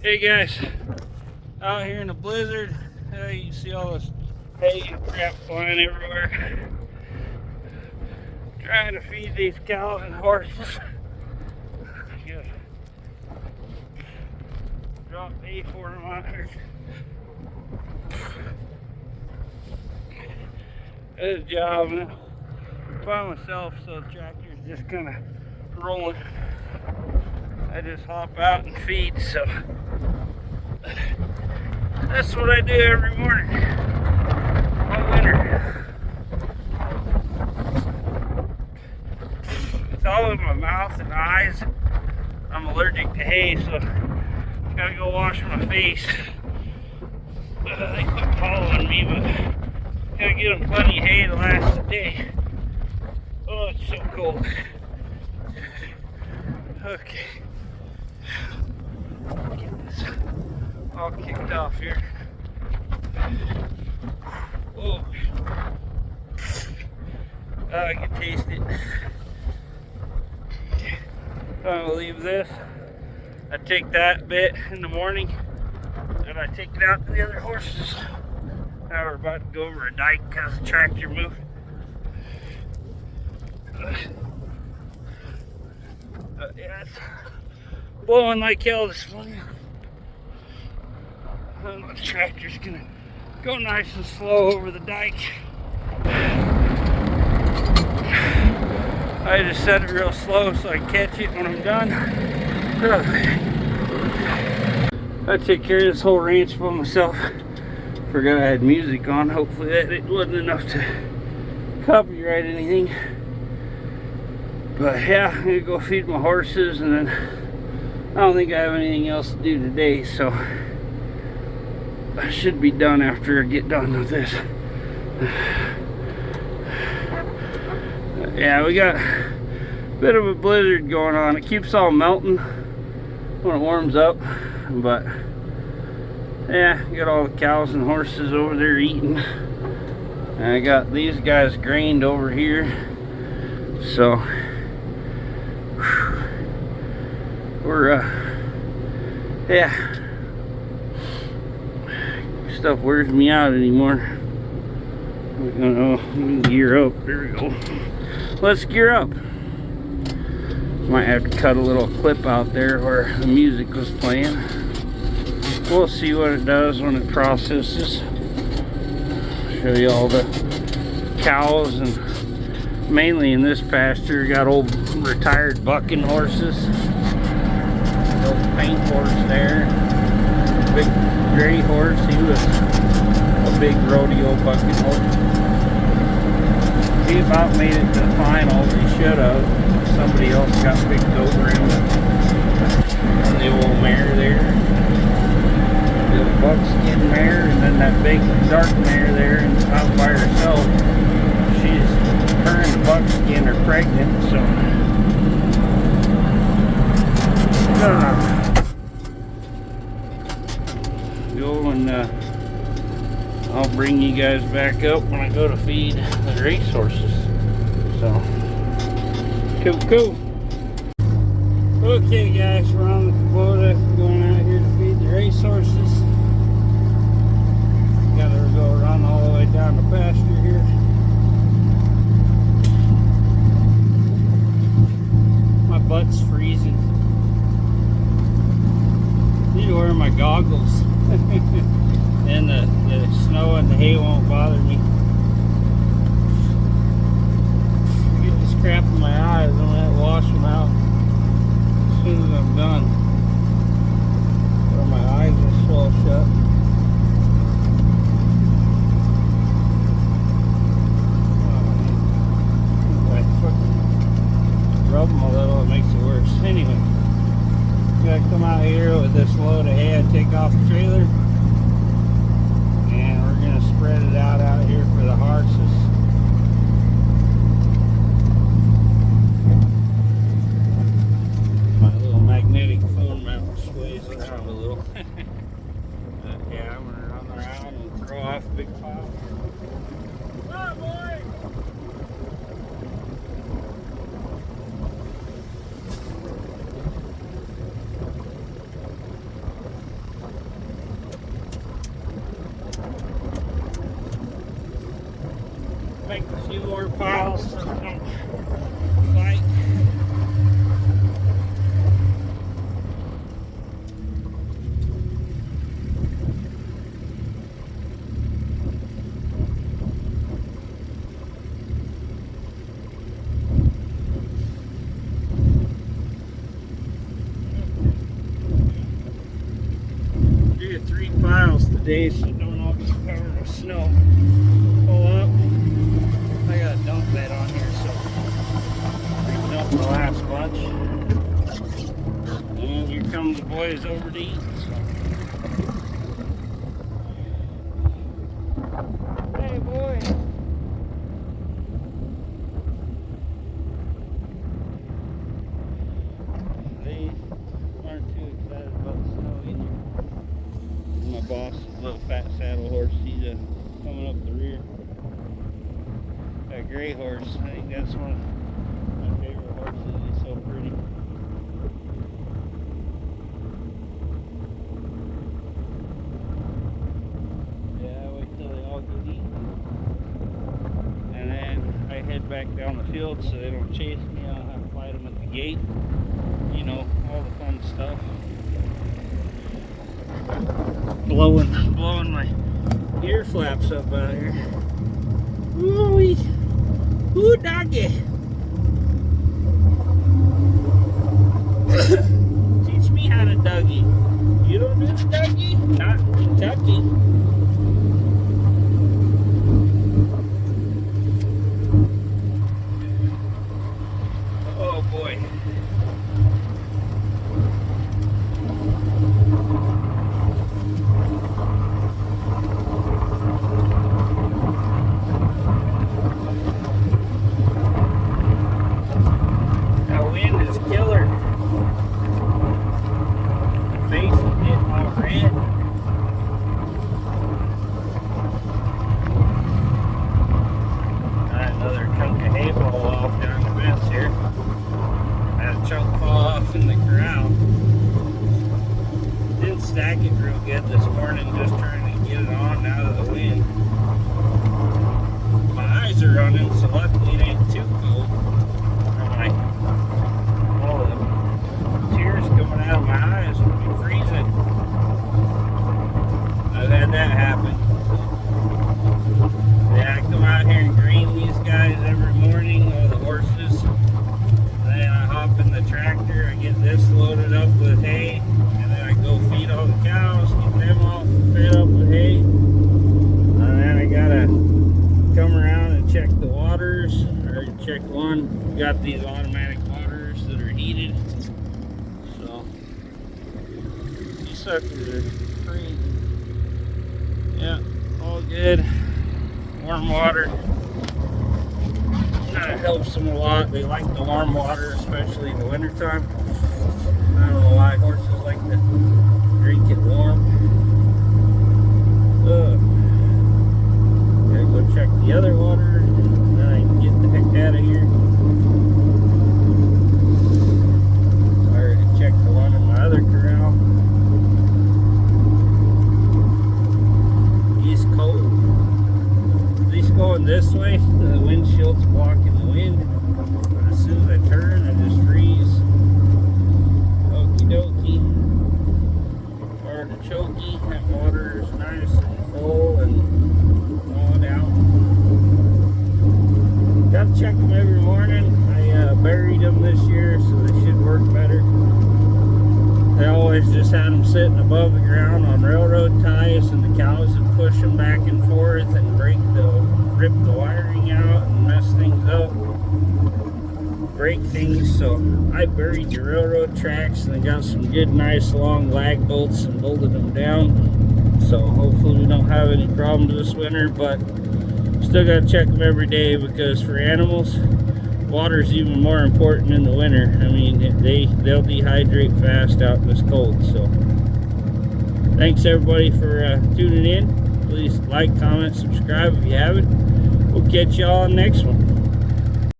Hey guys, out here in the blizzard, you can see all this hay and crap flying everywhere. Trying to feed these cows and horses. Just drop hay for them on here. Good job, man. By myself, so the tractor's just kind of rolling. I just hop out and feed, so that's what I do every morning all winter. It's all in my mouth and eyes. I'm allergic to hay, so I gotta go wash my face. They quit following me, but gotta get them plenty of hay to last the day. Oh, it's so cold. Okay. Get this all kicked off here. Oh, I can taste it. I'll leave this. I take that bit in the morning and I take it out to the other horses. Now we're about to go over a dike because the tractor moved. Yeah, it's blowing like hell this morning. The tractor's gonna go nice and slow over the dike. I just set it real slow so I can catch it when I'm done. I take care of this whole ranch by myself. Forgot I had music on. Hopefully that it wasn't enough to copyright anything. But yeah, I'm gonna go feed my horses, and then I don't think I have anything else to do today, so I should be done after I get done with this. Yeah, we got a bit of a blizzard going on. It keeps all melting when it warms up, but yeah, got all the cows and horses over there eating. And I got these guys grained over here, so we're yeah, stuff wears me out anymore. We can gear up. There we go. Let's gear up. Might have to cut a little clip out there where the music was playing. We'll see what it does when it processes. Show you all the cows, and mainly in this pasture got old retired bucking horses. The old paint horse there. Big gray horse. He was a big rodeo bucking horse. He about made it to the final. He should have. Somebody else got picked over him. And the old mare there. The old buckskin mare, and then that big dark mare there, and out by herself. Her and the buckskin are pregnant, so go and I'll bring you guys back up when I go to feed the race horses. So, cool. Okay guys, we're on the Kubota going out here to feed the race horses. Gotta go run all the way down the pasture here. My butt's freezing. Need to wear my goggles. And the snow and the hay won't bother me. I get this crap in my eyes. I'm gonna have to wash them out as soon as I'm done. Or my eyes will swell shut. I fucking rub them a little, it makes it worse. Anyway, gotta come out here with this load of hay. I take off the trailer. And we're going to spread it out here for the horses. My little magnetic phone mount sways around a little. Yeah, I'm going to run around and throw off a big pile. Come on, boy! piles so they don't fight. Did 3 piles today, so don't all get covered with snow. Pull up. I got a dump bed on here, so we dumped the last bunch. And here come the boys over to eat. So. Hey, boy. They aren't too excited about the snow either. My boss, little fat saddle horse, he's coming up the rear. That gray horse, I think that's one of my favorite horses. He's so pretty. Yeah, I wait till they all get eaten. And then I head back down the field so they don't chase me. I'll have to fight them at the gate. You know, all the fun stuff. Blowing my ear flaps up out here. Ooh, ooh, doggy. Teach me how to Dougie. You don't do the Dougie? Not in Kentucky. Oh boy. In the corral. Didn't stack it real good this morning, just trying to get it on out of the wind. My eyes are running, so luckily it ain't too cold. All the tears coming out of my eyes will be freezing. I've had that happen. Yeah, I come out here and green these guys every morning, all the horses. Then I hop in the tractor, I get this loaded up with hay, and then I go feed all the cows, get them all fed up with hay. And then I gotta come around and check the waters, or check one. Got these automatic waters that are heated. So, these suckers are crazy. Yeah, all good. Warm water. That helps them a lot. They like the warm water, especially in the wintertime. I don't know why horses like to drink it warm. Gotta go check the other water, and then I can get the heck out of here. I already checked the one in my other corral. He's cold. At least going this way, the windshield's blocking the wind. But as soon as I turn, I just freeze. Okie dokie. Artichoke. That water is nice and full and thawed out. Got to check them every morning. I buried them this year, so they should work better. I always just had them sitting above the ground on railroad ties, and the cows would push them back and forth and rip the wiring out and mess things up, break things. So I buried the railroad tracks and I got some good nice long lag bolts and bolted them down. So hopefully we don't have any problems this winter, but still got to check them every day, because for animals, water is even more important in the winter. I mean, they'll dehydrate fast out in this cold. So thanks everybody for tuning in. Please like, comment, subscribe if you haven't. We'll catch y'all on the next one.